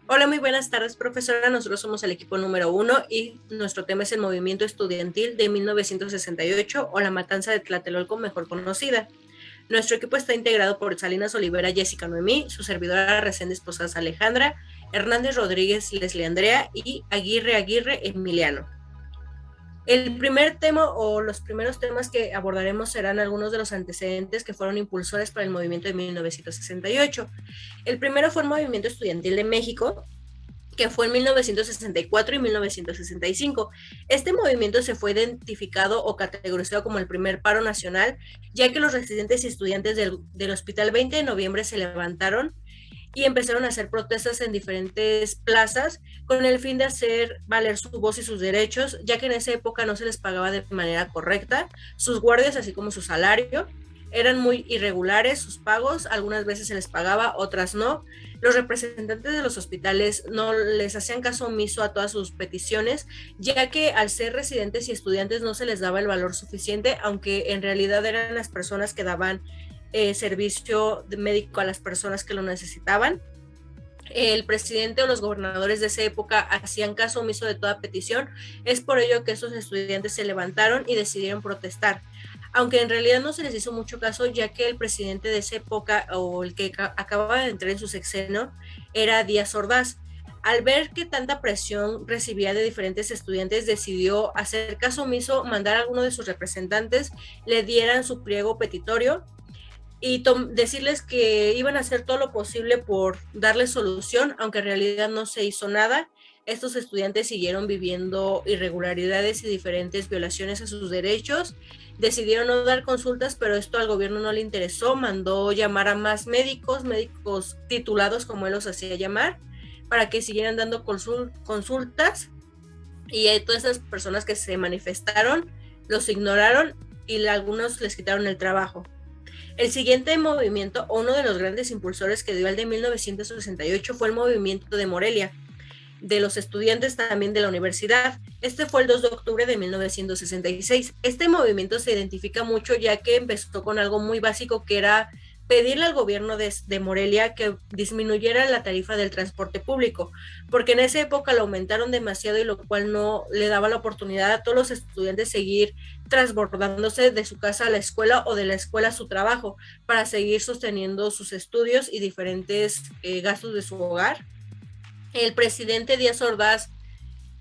Hola, muy buenas tardes, profesora. Nosotros somos el equipo número 1 y nuestro tema es el movimiento estudiantil de 1968 o la matanza de Tlatelolco, mejor conocida. Nuestro equipo está integrado por Salinas Olivera, Jessica Noemí, su servidora Reséndiz Posadas Alejandra, Hernández Rodríguez, Leslie Andrea y Aguirre Emiliano. El primer tema o los primeros temas que abordaremos serán algunos de los antecedentes que fueron impulsores para el movimiento de 1968. El primero fue el movimiento estudiantil de México, que fue en 1964 y 1965. Este movimiento se fue identificado o categorizado como el primer paro nacional, ya que los residentes y estudiantes del Hospital 20 de Noviembre se levantaron y empezaron a hacer protestas en diferentes plazas con el fin de hacer valer su voz y sus derechos, ya que en esa época no se les pagaba de manera correcta sus guardias, así como su salario. Eran muy irregulares sus pagos, algunas veces se les pagaba, otras no. Los representantes de los hospitales no les hacían caso omiso a todas sus peticiones, ya que al ser residentes y estudiantes no se les daba el valor suficiente, aunque en realidad eran las personas que daban servicio médico a las personas que lo necesitaban. El presidente o los gobernadores de esa época hacían caso omiso de toda petición. Es por ello que esos estudiantes se levantaron y decidieron protestar, aunque en realidad no se les hizo mucho caso, ya que el presidente de esa época, o el que acababa de entrar en su sexenio, era Díaz Ordaz. Al ver que tanta presión recibía de diferentes estudiantes, decidió hacer caso omiso, mandar a alguno de sus representantes le dieran su pliego petitorio y decirles que iban a hacer todo lo posible por darle solución, aunque en realidad no se hizo nada. Estos estudiantes siguieron viviendo irregularidades y diferentes violaciones a sus derechos. Decidieron no dar consultas, pero esto al gobierno no le interesó. Mandó llamar a más médicos titulados, como él los hacía llamar, para que siguieran dando consultas. Y todas esas personas que se manifestaron los ignoraron y algunos les quitaron el trabajo. El siguiente movimiento, o uno de los grandes impulsores que dio el de 1968, fue el movimiento de Morelia, de los estudiantes también de la universidad. Este fue el 2 de octubre de 1966. Este movimiento se identifica mucho ya que empezó con algo muy básico, que era pedirle al gobierno de Morelia que disminuyera la tarifa del transporte público, porque en esa época lo aumentaron demasiado y lo cual no le daba la oportunidad a todos los estudiantes seguir transbordándose de su casa a la escuela o de la escuela a su trabajo para seguir sosteniendo sus estudios y diferentes gastos de su hogar. El presidente Díaz Ordaz,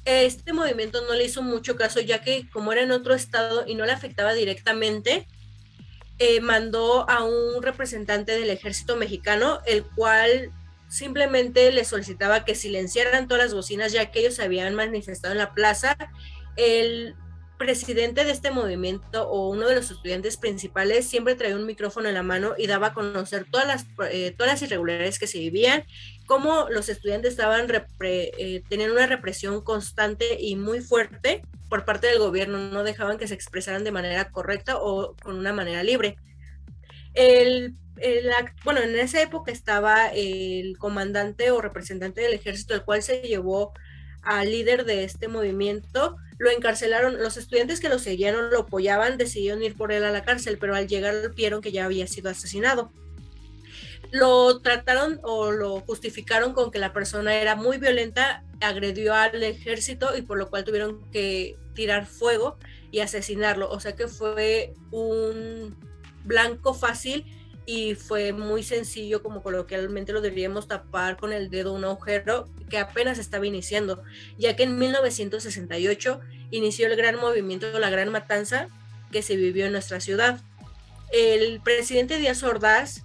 este movimiento no le hizo mucho caso, ya que como era en otro estado y no le afectaba directamente, mandó a un representante del ejército mexicano, el cual simplemente le solicitaba que silenciaran todas las bocinas, ya que ellos se habían manifestado en la plaza. El presidente de este movimiento, o uno de los estudiantes principales, siempre traía un micrófono en la mano y daba a conocer todas las irregularidades que se vivían, cómo los estudiantes estaban teniendo una represión constante y muy fuerte por parte del gobierno, no dejaban que se expresaran de manera correcta o con una manera libre. Bueno, en esa época estaba el comandante o representante del ejército, el cual se llevó al líder de este movimiento, lo encarcelaron. Los estudiantes que lo seguían o lo apoyaban decidieron ir por él a la cárcel, pero al llegar vieron que ya había sido asesinado. Lo trataron o lo justificaron con que la persona era muy violenta, agredió al ejército y por lo cual tuvieron que tirar fuego y asesinarlo. O sea que fue un blanco fácil y fue muy sencillo, como coloquialmente lo deberíamos tapar con el dedo un agujero que apenas estaba iniciando, ya que en 1968 inició el gran movimiento, la gran matanza que se vivió en nuestra ciudad. El presidente Díaz Ordaz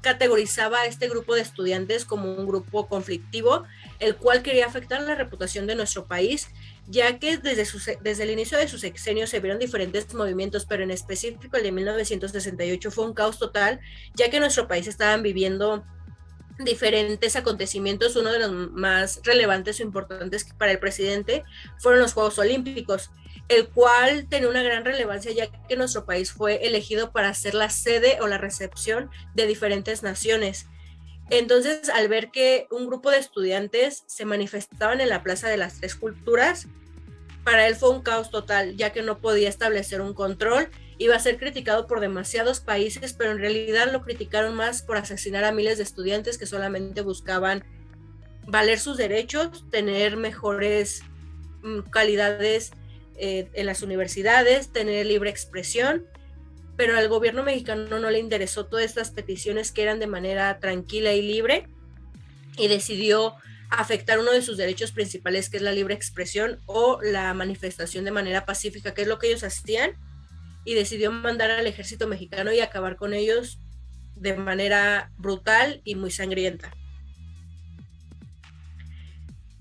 categorizaba a este grupo de estudiantes como un grupo conflictivo, el cual quería afectar la reputación de nuestro país, ya que desde el inicio de su sexenio se vieron diferentes movimientos, pero en específico el de 1968 fue un caos total, ya que nuestro país estaban viviendo diferentes acontecimientos. Uno de los más relevantes o importantes para el presidente fueron los Juegos Olímpicos, el cual tenía una gran relevancia ya que nuestro país fue elegido para ser la sede o la recepción de diferentes naciones. Entonces, al ver que un grupo de estudiantes se manifestaban en la Plaza de las Tres Culturas, para él fue un caos total, ya que no podía establecer un control. Iba a ser criticado por demasiados países, pero en realidad lo criticaron más por asesinar a miles de estudiantes que solamente buscaban valer sus derechos, tener mejores calidades en las universidades, tener libre expresión, pero al gobierno mexicano no le interesó todas estas peticiones que eran de manera tranquila y libre, y decidió afectar uno de sus derechos principales, que es la libre expresión o la manifestación de manera pacífica, que es lo que ellos hacían, y decidió mandar al ejército mexicano y acabar con ellos de manera brutal y muy sangrienta.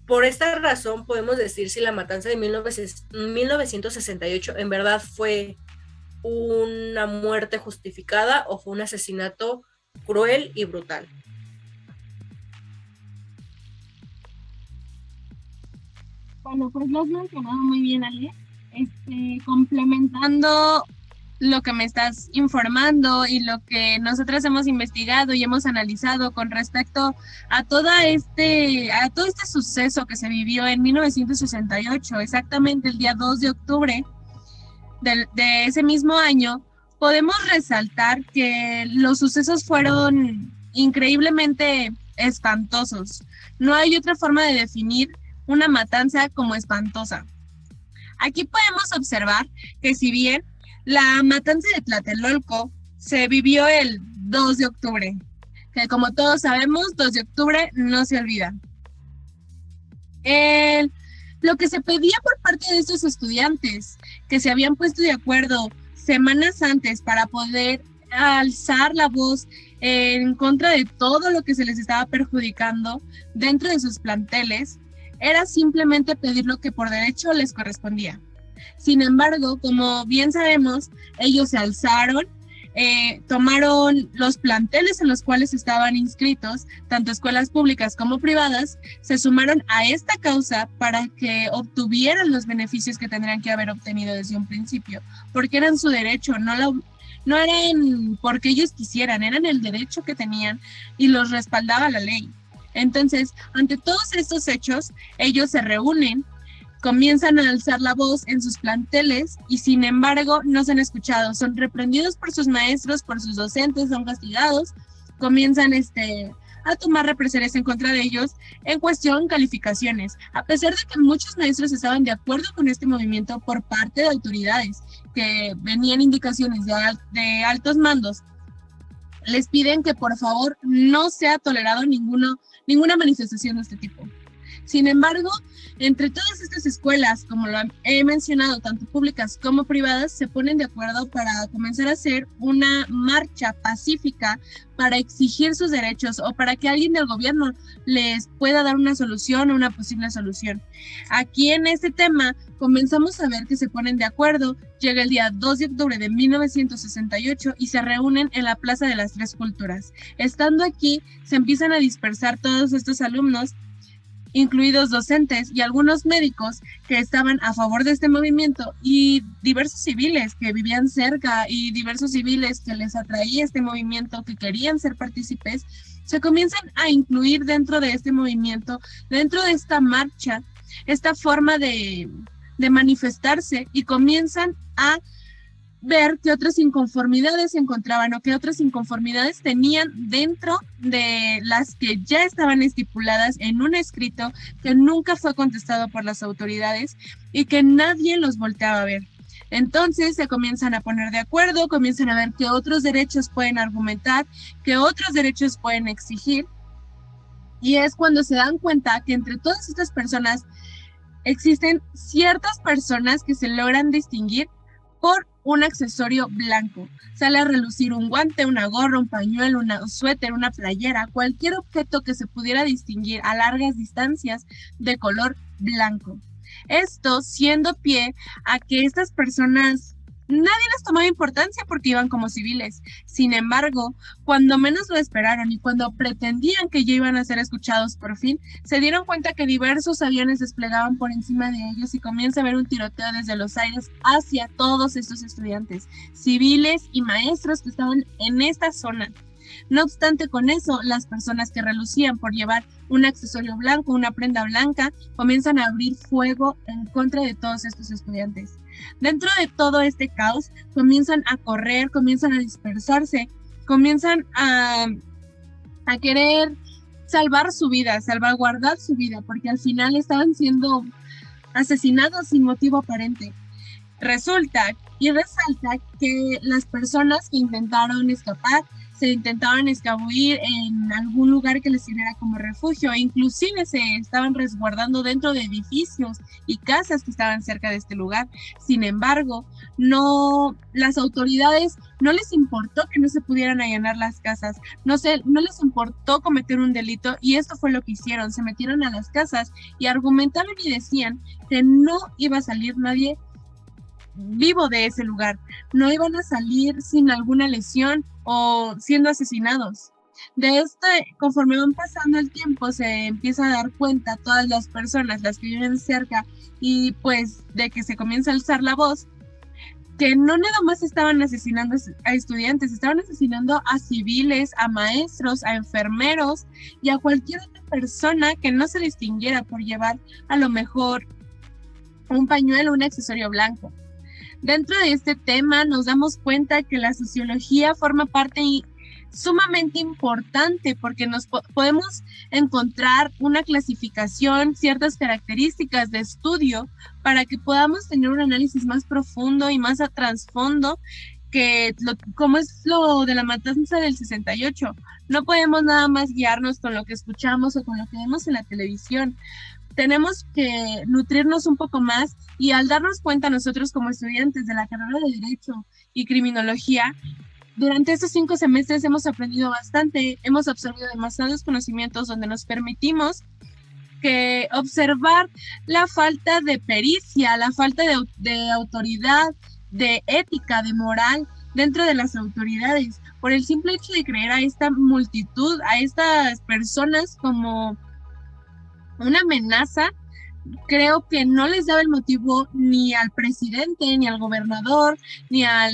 Por esta razón podemos decir si la matanza de 1968 en verdad fue una muerte justificada o fue un asesinato cruel y brutal. Bueno, pues lo has mencionado muy bien, Ale. Complementando lo que me estás informando y lo que nosotras hemos investigado y hemos analizado con respecto a todo este suceso que se vivió en 1968, exactamente el día 2 de octubre de ese mismo año, podemos resaltar que los sucesos fueron increíblemente espantosos. No hay otra forma de definir una matanza como espantosa. Aquí podemos observar que si bien la matanza de Tlatelolco se vivió el 2 de octubre, que como todos sabemos, 2 de octubre no se olvida. Lo que se pedía por parte de estos estudiantes, que se habían puesto de acuerdo semanas antes para poder alzar la voz en contra de todo lo que se les estaba perjudicando dentro de sus planteles, era simplemente pedir lo que por derecho les correspondía. Sin embargo, como bien sabemos, ellos se alzaron, tomaron los planteles en los cuales estaban inscritos, tanto escuelas públicas como privadas, se sumaron a esta causa para que obtuvieran los beneficios que tendrían que haber obtenido desde un principio, porque eran su derecho, no eran porque ellos quisieran, eran el derecho que tenían y los respaldaba la ley. Entonces, ante todos estos hechos, ellos se reúnen, comienzan a alzar la voz en sus planteles y sin embargo no son escuchados, son reprendidos por sus maestros, por sus docentes, son castigados, comienzan a tomar represalias en contra de ellos en cuestión calificaciones, a pesar de que muchos maestros estaban de acuerdo con este movimiento por parte de autoridades, que venían indicaciones de altos mandos, les piden que por favor no sea tolerado ninguna manifestación de este tipo. Sin embargo, entre todas estas escuelas, como lo he mencionado, tanto públicas como privadas, se ponen de acuerdo para comenzar a hacer una marcha pacífica para exigir sus derechos o para que alguien del gobierno les pueda dar una solución o una posible solución. Aquí en este tema comenzamos a ver que se ponen de acuerdo, llega el día 2 de octubre de 1968 y se reúnen en la Plaza de las Tres Culturas. Estando aquí, se empiezan a dispersar todos estos alumnos, incluidos docentes y algunos médicos que estaban a favor de este movimiento y diversos civiles que vivían cerca y diversos civiles que les atraía este movimiento, que querían ser partícipes, se comienzan a incluir dentro de este movimiento, dentro de esta marcha, esta forma de manifestarse y comienzan a ver qué otras inconformidades se encontraban o qué otras inconformidades tenían dentro de las que ya estaban estipuladas en un escrito que nunca fue contestado por las autoridades y que nadie los volteaba a ver. Entonces se comienzan a poner de acuerdo, comienzan a ver qué otros derechos pueden argumentar, qué otros derechos pueden exigir, y es cuando se dan cuenta que entre todas estas personas existen ciertas personas que se logran distinguir por un accesorio blanco. Sale a relucir un guante, una gorra, un pañuelo, un suéter, una playera, cualquier objeto que se pudiera distinguir a largas distancias de color blanco. Esto siendo pie a que estas personas nadie les tomaba importancia porque iban como civiles. Sin embargo, cuando menos lo esperaron y cuando pretendían que ya iban a ser escuchados por fin, se dieron cuenta que diversos aviones desplegaban por encima de ellos y comienza a haber un tiroteo desde los aires hacia todos estos estudiantes, civiles y maestros que estaban en esta zona. No obstante, con eso, las personas que relucían por llevar un accesorio blanco, una prenda blanca, comienzan a abrir fuego en contra de todos estos estudiantes. Dentro de todo este caos, comienzan a correr, comienzan a dispersarse, comienzan a querer salvar su vida, salvaguardar su vida, porque al final estaban siendo asesinados sin motivo aparente. Resulta y resalta que las personas que intentaron escapar se intentaban escabullir en algún lugar que les sirviera como refugio, e inclusive se estaban resguardando dentro de edificios y casas que estaban cerca de este lugar. Sin embargo, las autoridades no les importó que no se pudieran allanar las casas, no les importó cometer un delito, y esto fue lo que hicieron. Se metieron a las casas y argumentaban y decían que no iba a salir nadie vivo de ese lugar, no iban a salir sin alguna lesión o siendo asesinados. De esto, conforme van pasando el tiempo, se empieza a dar cuenta todas las personas, las que viven cerca, y pues de que se comienza a alzar la voz, que no nada más estaban asesinando a estudiantes, estaban asesinando a civiles, a maestros, a enfermeros y a cualquier otra persona que no se distinguiera por llevar a lo mejor un pañuelo, un accesorio blanco. Dentro de este tema nos damos cuenta que la sociología forma parte sumamente importante, porque nos podemos encontrar una clasificación, ciertas características de estudio para que podamos tener un análisis más profundo y más a trasfondo, como es lo de la matanza del 68. No podemos nada más guiarnos con lo que escuchamos o con lo que vemos en la televisión. Tenemos que nutrirnos un poco más, y al darnos cuenta nosotros como estudiantes de la carrera de Derecho y Criminología, durante estos 5 semestres hemos aprendido bastante, hemos absorbido demasiados conocimientos donde nos permitimos que observar la falta de pericia, la falta de autoridad, de ética, de moral dentro de las autoridades, por el simple hecho de creer a esta multitud, a estas personas como una amenaza. Creo que no les daba el motivo ni al presidente, ni al gobernador, ni al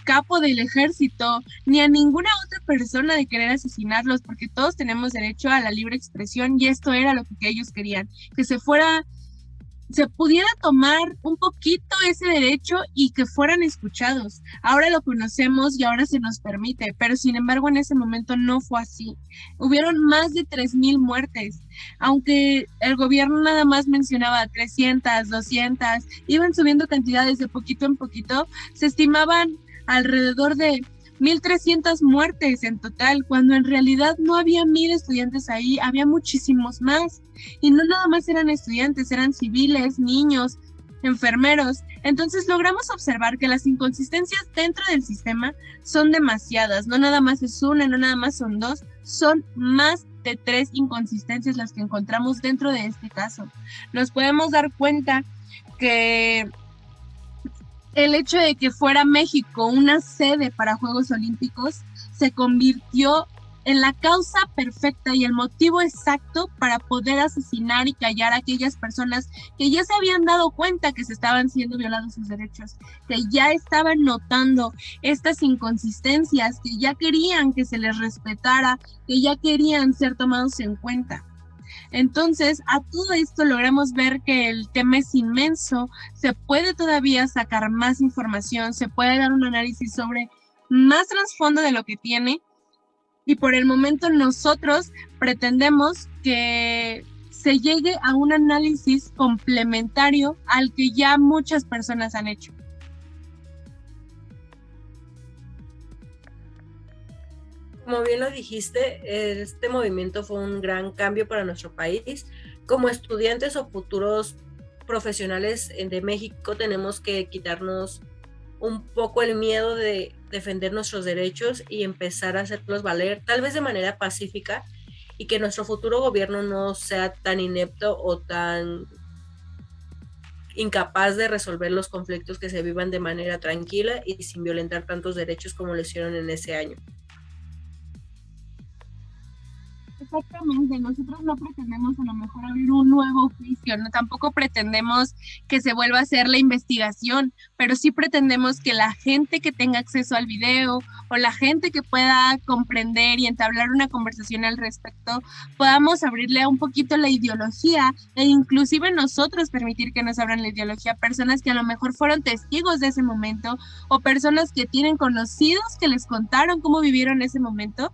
capo del ejército, ni a ninguna otra persona de querer asesinarlos, porque todos tenemos derecho a la libre expresión, y esto era lo que ellos querían, que se pudiera tomar un poquito ese derecho y que fueran escuchados. Ahora lo conocemos y ahora se nos permite, pero sin embargo en ese momento no fue así. Hubieron más de 3,000 muertes, aunque el gobierno nada más mencionaba 300, 200, iban subiendo cantidades de poquito en poquito. Se estimaban alrededor de 1,300 muertes en total, cuando en realidad no había 1,000 estudiantes ahí, había muchísimos más. Y no nada más eran estudiantes, eran civiles, niños, enfermeros. Entonces logramos observar que las inconsistencias dentro del sistema son demasiadas. No nada más es una, no nada más son dos, son más de 3 inconsistencias las que encontramos dentro de este caso. Nos podemos dar cuenta que el hecho de que fuera México una sede para Juegos Olímpicos se convirtió en la causa perfecta y el motivo exacto para poder asesinar y callar a aquellas personas que ya se habían dado cuenta que se estaban siendo violados sus derechos, que ya estaban notando estas inconsistencias, que ya querían que se les respetara, que ya querían ser tomados en cuenta. Entonces, a todo esto logramos ver que el tema es inmenso, se puede todavía sacar más información, se puede dar un análisis sobre más trasfondo de lo que tiene, y por el momento nosotros pretendemos que se llegue a un análisis complementario al que ya muchas personas han hecho. Como bien lo dijiste, este movimiento fue un gran cambio para nuestro país. Como estudiantes o futuros profesionales de México, tenemos que quitarnos un poco el miedo de defender nuestros derechos y empezar a hacerlos valer, tal vez de manera pacífica, y que nuestro futuro gobierno no sea tan inepto o tan incapaz de resolver los conflictos que se vivan de manera tranquila y sin violentar tantos derechos como lo hicieron en ese año. Exactamente, nosotros no pretendemos a lo mejor abrir un nuevo juicio, no, tampoco pretendemos que se vuelva a hacer la investigación, pero sí pretendemos que la gente que tenga acceso al video o la gente que pueda comprender y entablar una conversación al respecto, podamos abrirle un poquito la ideología, e inclusive nosotros permitir que nos abran la ideología, personas que a lo mejor fueron testigos de ese momento o personas que tienen conocidos que les contaron cómo vivieron ese momento,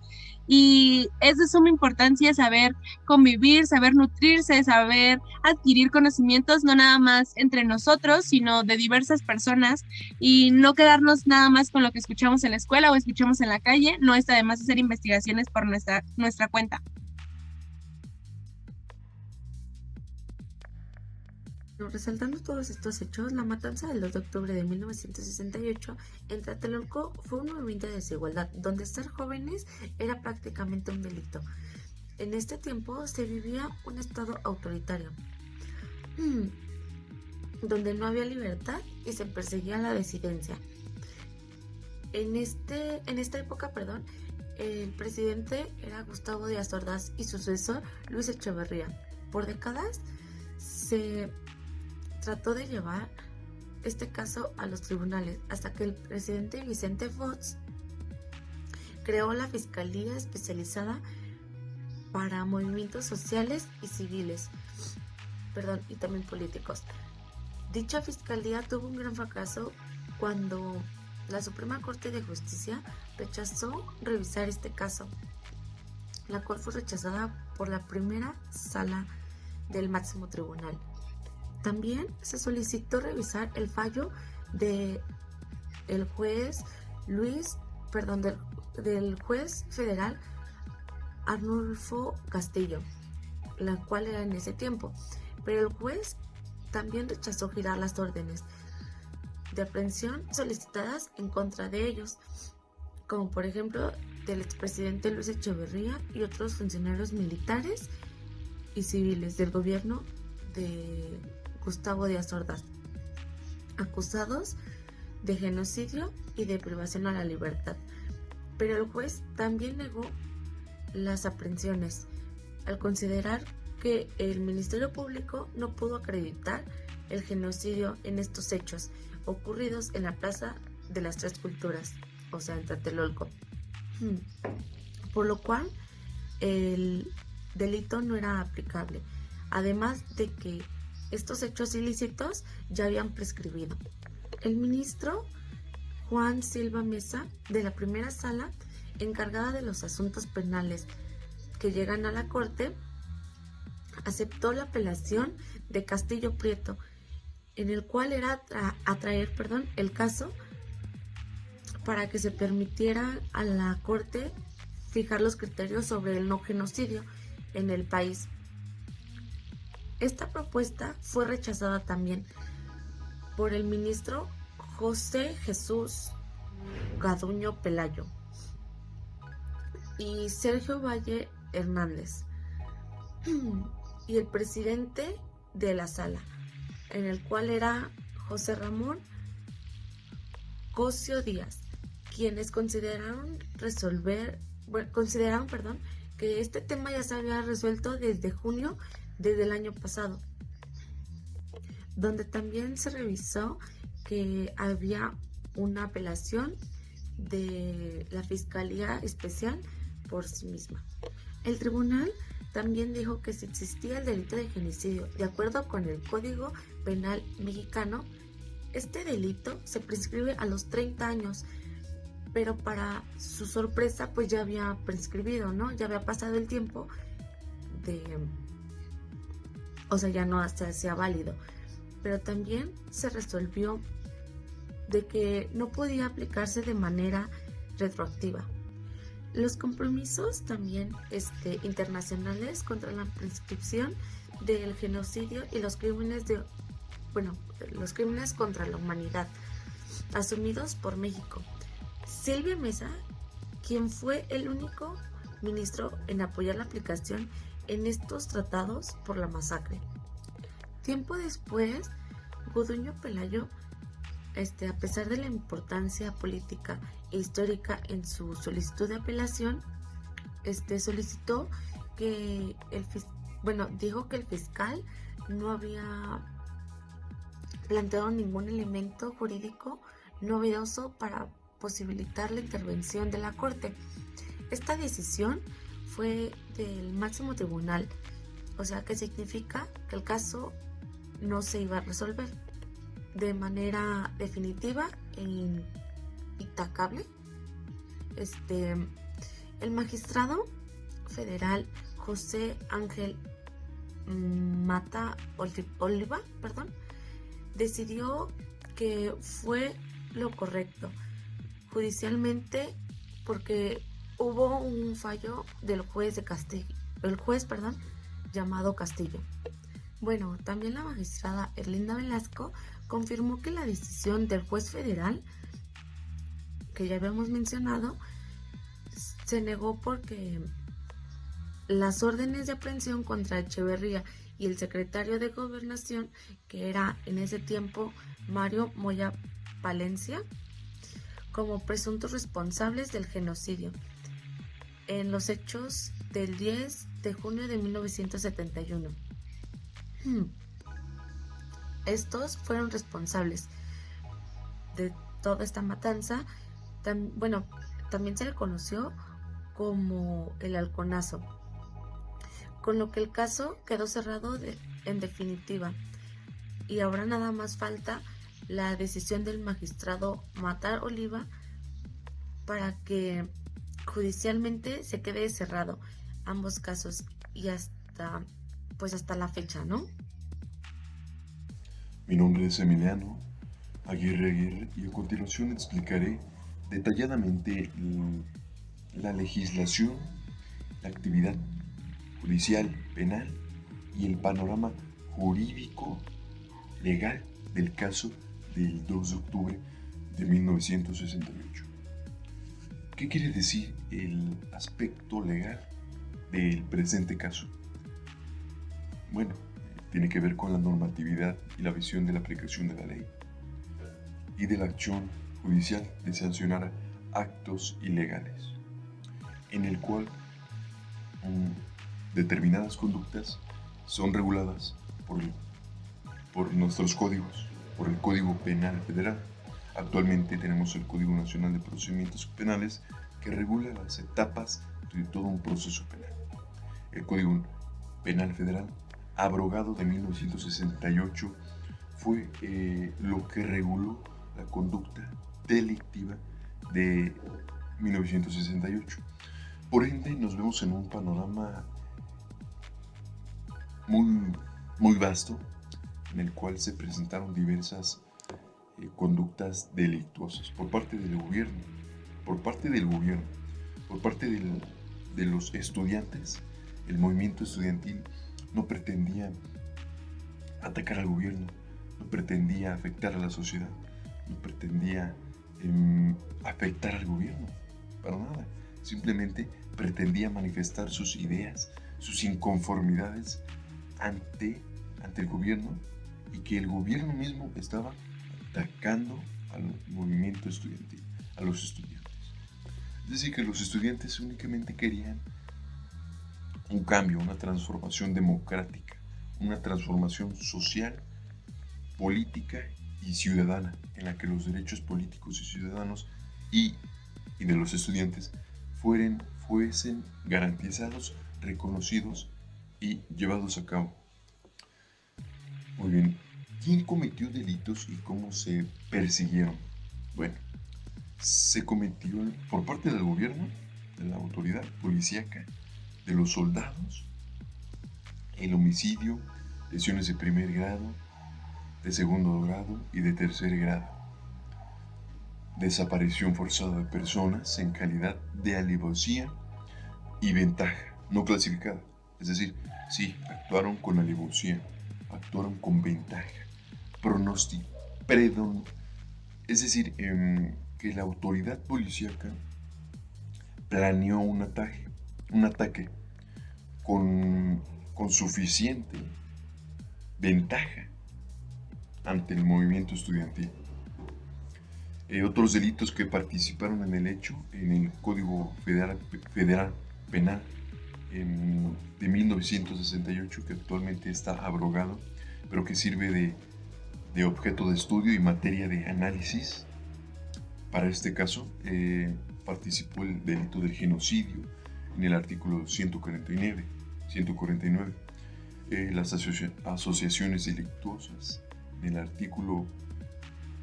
y es de suma importancia saber convivir, saber nutrirse, saber adquirir conocimientos, no nada más entre nosotros, sino de diversas personas, y no quedarnos nada más con lo que escuchamos en la escuela o escuchamos en la calle. No está de más hacer investigaciones por nuestra cuenta. Resaltando todos estos hechos, la matanza del 2 de octubre de 1968 en Tlatelolco fue un movimiento de desigualdad, donde ser jóvenes era prácticamente un delito. En este tiempo se vivía un estado autoritario, donde no había libertad y se perseguía la disidencia. En esta época, el presidente era Gustavo Díaz Ordaz y su sucesor Luis Echeverría. Por décadas se trató de llevar este caso a los tribunales hasta que el presidente Vicente Fox creó la Fiscalía Especializada para Movimientos Sociales y Civiles, y también políticos. Dicha fiscalía tuvo un gran fracaso cuando la Suprema Corte de Justicia rechazó revisar este caso, la cual fue rechazada por la primera sala del máximo tribunal. También se solicitó revisar el fallo del juez del juez federal Arnulfo Castillo, la cual era en ese tiempo, pero el juez también rechazó girar las órdenes de aprehensión solicitadas en contra de ellos, como por ejemplo del expresidente Luis Echeverría y otros funcionarios militares y civiles del gobierno de Gustavo Díaz Ordaz, acusados de genocidio y de privación a la libertad. Pero el juez también negó las aprehensiones al considerar que el Ministerio Público no pudo acreditar el genocidio en estos hechos ocurridos en la Plaza de las Tres Culturas, o sea, en Tlatelolco, por lo cual el delito no era aplicable, además de que estos hechos ilícitos ya habían prescribido. El ministro Juan Silva Mesa, de la primera sala encargada de los asuntos penales que llegan a la Corte, aceptó la apelación de Castillo Prieto, en el cual era atraer el caso para que se permitiera a la Corte fijar los criterios sobre el no genocidio en el país. Esta propuesta fue rechazada también por el ministro José Jesús Gaduño Pelayo y Sergio Valle Hernández y el presidente de la sala, en el cual era José Ramón Cosio Díaz, quienes consideraron que este tema ya se había resuelto desde junio del año pasado, donde también se revisó que había una apelación de la Fiscalía Especial por sí misma. El tribunal también dijo que si existía el delito de genocidio, de acuerdo con el Código Penal mexicano, este delito se prescribe a los 30 años, pero para su sorpresa pues ya había prescribido, ¿no? Ya había pasado el tiempo ya no se hacía válido. Pero también se resolvió de que no podía aplicarse de manera retroactiva. Los compromisos también internacionales contra la prescripción del genocidio y los crímenes contra la humanidad asumidos por México. Silvia Mesa, quien fue el único ministro en apoyar la aplicación en estos tratados por la masacre. Tiempo después, Gaduño Pelayo, a pesar de la importancia política e histórica en su solicitud de apelación, solicitó que dijo que el fiscal no había planteado ningún elemento jurídico novedoso para posibilitar la intervención de la Corte. Esta decisión fue del máximo tribunal, o sea que significa que el caso no se iba a resolver de manera definitiva e intacable, El magistrado federal José Ángel Mata Oliva, decidió que fue lo correcto judicialmente porque hubo un fallo del juez llamado Castillo. Bueno, también la magistrada Erlinda Velasco confirmó que la decisión del juez federal, que ya habíamos mencionado, se negó porque las órdenes de aprehensión contra Echeverría y el secretario de Gobernación, que era en ese tiempo Mario Moya Palencia, como presuntos responsables del genocidio en los hechos del 10 de junio de 1971. Estos fueron responsables de toda esta matanza. También se le conoció como el halconazo, con lo que el caso quedó cerrado en definitiva, y ahora nada más falta la decisión del magistrado Matar Oliva para que judicialmente se quede cerrado ambos casos y hasta la fecha, ¿no? Mi nombre es Emiliano Aguirre y a continuación explicaré detalladamente la legislación, la actividad judicial, penal y el panorama jurídico legal del caso del 2 de octubre de 1968. ¿Qué quiere decir el aspecto legal del presente caso? Bueno, tiene que ver con la normatividad y la visión de la aplicación de la ley y de la acción judicial de sancionar actos ilegales, en el cual determinadas conductas son reguladas por nuestros códigos, por el Código Penal Federal. Actualmente tenemos el Código Nacional de Procedimientos Penales que regula las etapas de todo un proceso penal. El Código Penal Federal, abrogado de 1968, fue lo que reguló la conducta delictiva de 1968. Por ende, nos vemos en un panorama muy vasto, en el cual se presentaron diversas conductas delictuosas por parte del gobierno, por parte de los estudiantes. El movimiento estudiantil no pretendía atacar al gobierno, no pretendía afectar a la sociedad, no pretendía afectar al gobierno, para nada. Simplemente pretendía manifestar sus ideas, sus inconformidades ante el gobierno, y que el gobierno mismo estaba atacando al movimiento estudiantil, a los estudiantes. Es decir, que los estudiantes únicamente querían un cambio, una transformación democrática, una transformación social, política y ciudadana, en la que los derechos políticos y ciudadanos y de los estudiantes fuesen garantizados, reconocidos y llevados a cabo. Muy bien, ¿quién cometió delitos y cómo se persiguieron? Bueno, se cometió por parte del gobierno, de la autoridad policíaca, de los soldados, el homicidio, lesiones de primer grado, de segundo grado y de tercer grado, desaparición forzada de personas en calidad de alevosía y ventaja no clasificada. Es decir, sí, actuaron con alevosía, actuaron con ventaja, es decir, que la autoridad policíaca planeó un ataque con suficiente ventaja ante el movimiento estudiantil. Otros delitos que participaron en el hecho, en el Código Federal Penal de 1968, que actualmente está abrogado, pero que sirve de objeto de estudio y materia de análisis. Para este caso, participó el delito del genocidio en el artículo 149, las asociaciones delictuosas en el artículo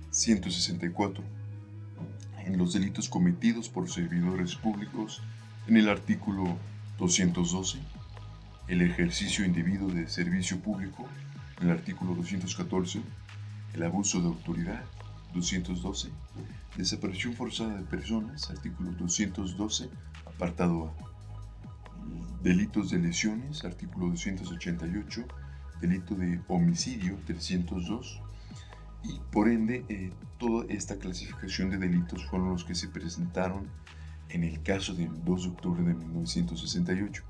164, en los delitos cometidos por servidores públicos En el artículo 212, el ejercicio indebido de servicio público. En el artículo 214, el abuso de autoridad. 212, desaparición forzada de personas. Artículo 212, apartado A. Delitos de lesiones. Artículo 288, delito de homicidio. 302. Y por ende, toda esta clasificación de delitos fueron los que se presentaron en el caso del 2 de octubre de 1968.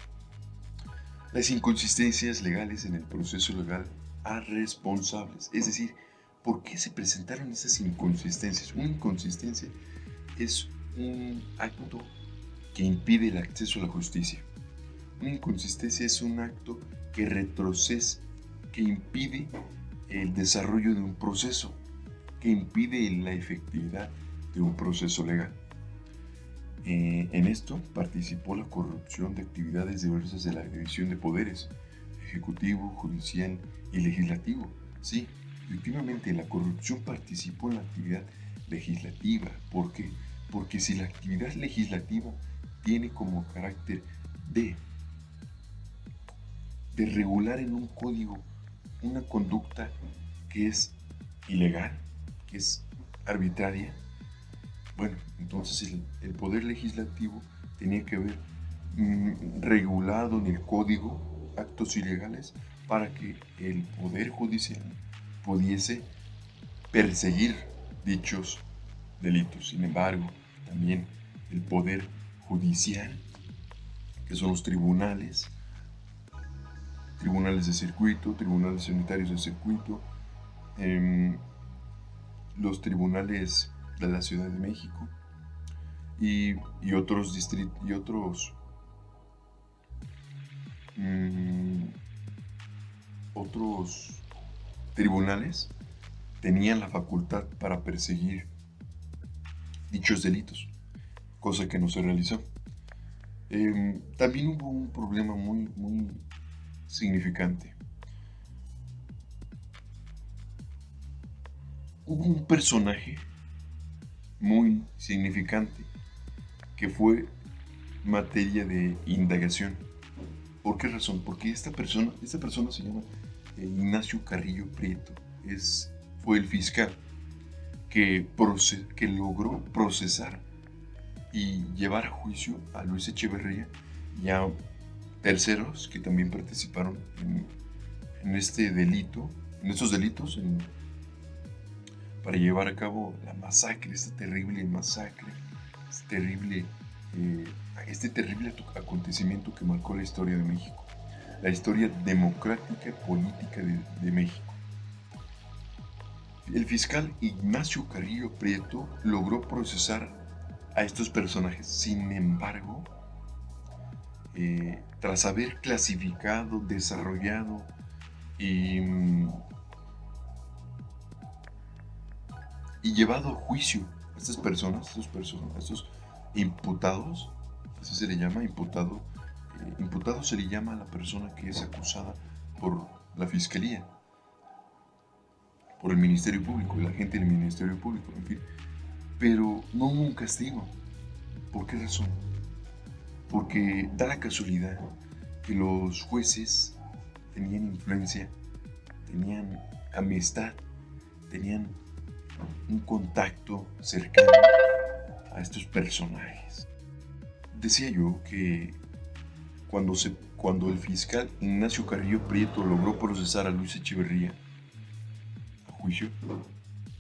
Las inconsistencias legales en el proceso legal a responsables, es decir, ¿por qué se presentaron esas inconsistencias? Una inconsistencia es un acto que impide el acceso a la justicia. Una inconsistencia es un acto que retrocede, que impide el desarrollo de un proceso, que impide la efectividad de un proceso legal. En esto participó la corrupción de actividades diversas de la división de poderes, ejecutivo, judicial y legislativo. Sí, efectivamente, la corrupción participó en la actividad legislativa. ¿Por qué? Porque si la actividad legislativa tiene como carácter de regular en un código una conducta que es ilegal, que es arbitraria, bueno, entonces el poder legislativo tenía que haber regulado en el código actos ilegales para que el poder judicial pudiese perseguir dichos delitos. Sin embargo, también el poder judicial, que son los tribunales de circuito, tribunales sanitarios de circuito, los tribunales de la Ciudad de México y otros distritos y otros tribunales tenían la facultad para perseguir dichos delitos, cosa que no se realizó. También hubo un problema muy significante. Hubo un personaje muy significante que fue materia de indagación. ¿Por qué razón? Porque esta persona se llama Ignacio Carrillo Prieto. Fue el fiscal que logró procesar y llevar a juicio a Luis Echeverría y a terceros que también participaron en este delito, en estos delitos, para llevar a cabo la masacre, esta terrible masacre, este terrible acontecimiento que marcó la historia de México, la historia democrática política de México. El fiscal Ignacio Carrillo Prieto logró procesar a estos personajes. Sin embargo, tras haber clasificado, desarrollado y llevado a juicio a estas personas, a estos imputados, así se le llama, imputado se le llama a la persona que es acusada por la fiscalía, por el Ministerio Público, el agente del Ministerio Público, en fin. Pero no hubo un castigo. ¿Por qué razón? Porque da la casualidad que los jueces tenían influencia, tenían amistad, tenían un contacto cercano a estos personajes. Decía yo que cuando el fiscal Ignacio Carrillo Prieto logró procesar a Luis Echeverría a juicio,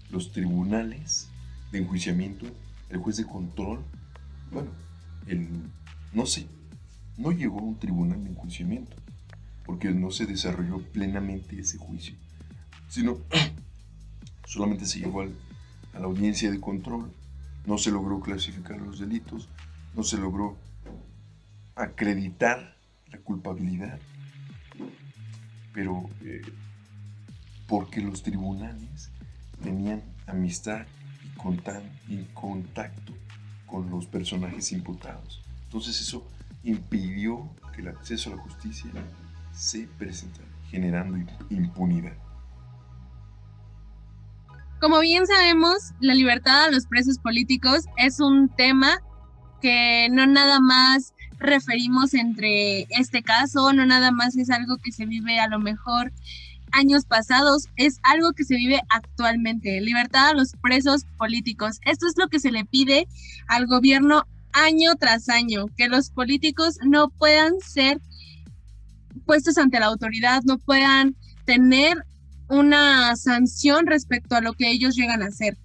los tribunales de enjuiciamiento, el juez de control, no llegó a un tribunal de enjuiciamiento porque no se desarrolló plenamente ese juicio, sino solamente se llegó a la audiencia de control, no se logró clasificar los delitos, no se logró acreditar la culpabilidad, pero porque los tribunales tenían amistad y contacto con los personajes imputados. Entonces eso impidió que el acceso a la justicia se presentara, generando impunidad. Como bien sabemos, la libertad a los presos políticos es un tema que no nada más referimos entre este caso, no nada más es algo que se vive a lo mejor años pasados, es algo que se vive actualmente. Libertad a los presos políticos. Esto es lo que se le pide al gobierno año tras año, que los políticos no puedan ser puestos ante la autoridad, no puedan tener una sanción respecto a lo que ellos llegan a hacer.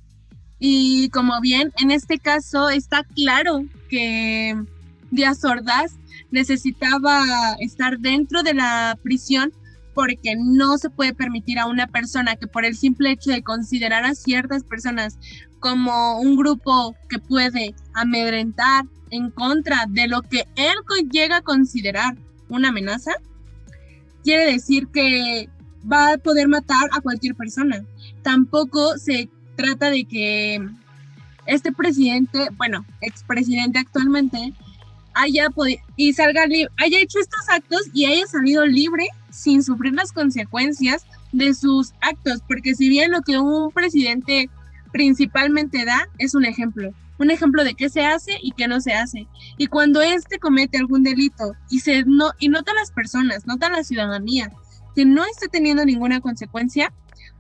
Y como bien, en este caso está claro que Díaz Ordaz necesitaba estar dentro de la prisión porque no se puede permitir a una persona que por el simple hecho de considerar a ciertas personas como un grupo que puede amedrentar en contra de lo que él llega a considerar una amenaza, quiere decir que va a poder matar a cualquier persona. Tampoco se trata de que este presidente, bueno, expresidente actualmente, haya hecho estos actos y haya salido libre sin sufrir las consecuencias de sus actos, porque si bien lo que un presidente principalmente da es un ejemplo de qué se hace y qué no se hace, y cuando éste comete algún delito y nota las personas, nota la ciudadanía que no esté teniendo ninguna consecuencia,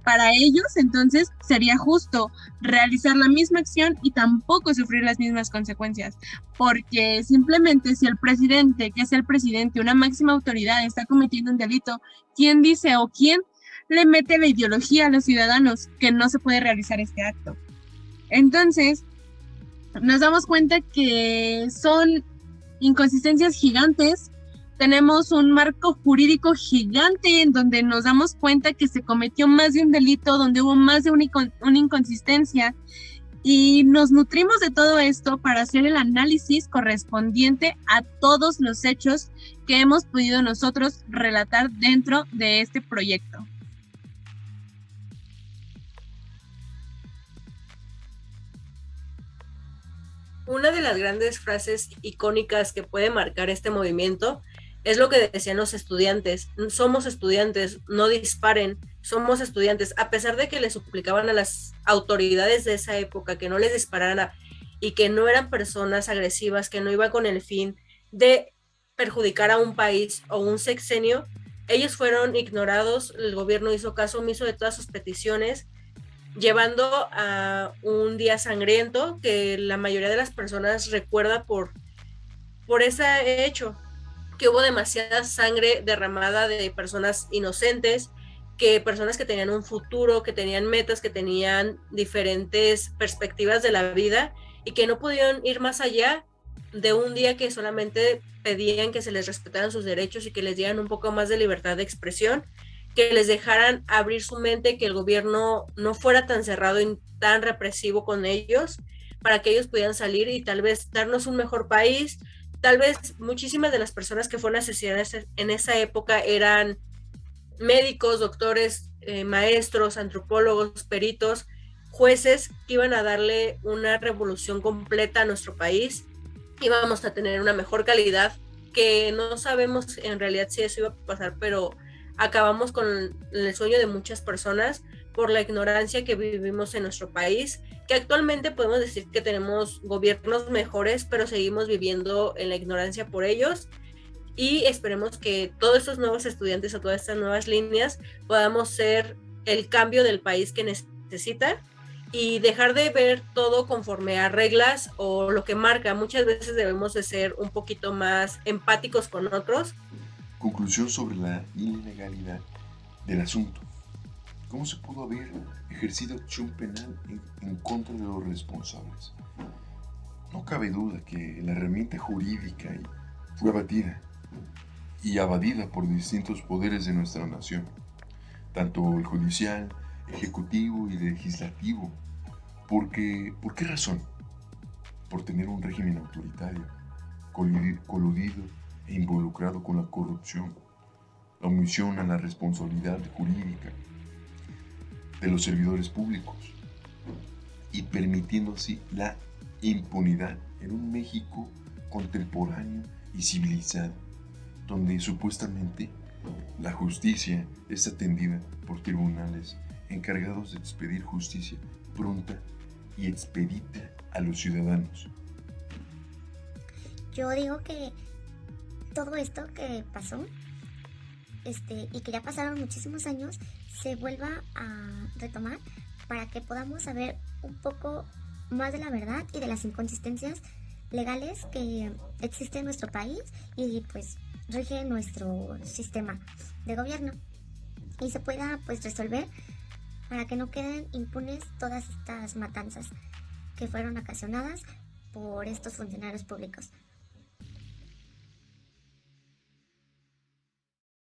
para ellos entonces sería justo realizar la misma acción y tampoco sufrir las mismas consecuencias, porque simplemente si el presidente, que es el presidente, una máxima autoridad, está cometiendo un delito, ¿quién dice o quién le mete la ideología a los ciudadanos que no se puede realizar este acto? Entonces, nos damos cuenta que son inconsistencias gigantes. Tenemos un marco jurídico gigante en donde nos damos cuenta que se cometió más de un delito, donde hubo más de una inconsistencia, y nos nutrimos de todo esto para hacer el análisis correspondiente a todos los hechos que hemos podido nosotros relatar dentro de este proyecto. Una de las grandes frases icónicas que puede marcar este movimiento es lo que decían los estudiantes: somos estudiantes, no disparen, somos estudiantes. A pesar de que le suplicaban a las autoridades de esa época que no les dispararan y que no eran personas agresivas, que no iban con el fin de perjudicar a un país o un sexenio, ellos fueron ignorados. El gobierno hizo caso omiso de todas sus peticiones, llevando a un día sangriento que la mayoría de las personas recuerda por ese hecho, que hubo demasiada sangre derramada de personas inocentes, que personas que tenían un futuro, que tenían metas, que tenían diferentes perspectivas de la vida y que no pudieron ir más allá de un día que solamente pedían que se les respetaran sus derechos y que les dieran un poco más de libertad de expresión, que les dejaran abrir su mente, que el gobierno no fuera tan cerrado y tan represivo con ellos, para que ellos pudieran salir y tal vez darnos un mejor país. Tal vez muchísimas de las personas que fueron asesinadas en esa época eran médicos, doctores, maestros, antropólogos, peritos, jueces, que iban a darle una revolución completa a nuestro país. Íbamos a tener una mejor calidad, que no sabemos en realidad si eso iba a pasar, pero acabamos con el sueño de muchas personas por la ignorancia que vivimos en nuestro país, que actualmente podemos decir que tenemos gobiernos mejores, pero seguimos viviendo en la ignorancia por ellos, y esperemos que todos estos nuevos estudiantes o todas estas nuevas líneas podamos ser el cambio del país que necesita y dejar de ver todo conforme a reglas o lo que marca. Muchas veces debemos de ser un poquito más empáticos con otros. Conclusión sobre la ilegalidad del asunto. ¿Cómo se pudo haber ejercido acción penal en contra de los responsables? No cabe duda que la herramienta jurídica fue abatida y abadida por distintos poderes de nuestra nación, tanto el judicial, ejecutivo y legislativo. ¿Por qué razón? Por tener un régimen autoritario, coludido e involucrado con la corrupción, la omisión a la responsabilidad jurídica de los servidores públicos y permitiendo así la impunidad en un México contemporáneo y civilizado, donde supuestamente la justicia es atendida por tribunales encargados de expedir justicia pronta y expedita a los ciudadanos. Yo digo que todo esto que pasó, y que ya pasaron muchísimos años, se vuelva a retomar para que podamos saber un poco más de la verdad y de las inconsistencias legales que existen en nuestro país y pues rige nuestro sistema de gobierno, y se pueda pues resolver para que no queden impunes todas estas matanzas que fueron ocasionadas por estos funcionarios públicos.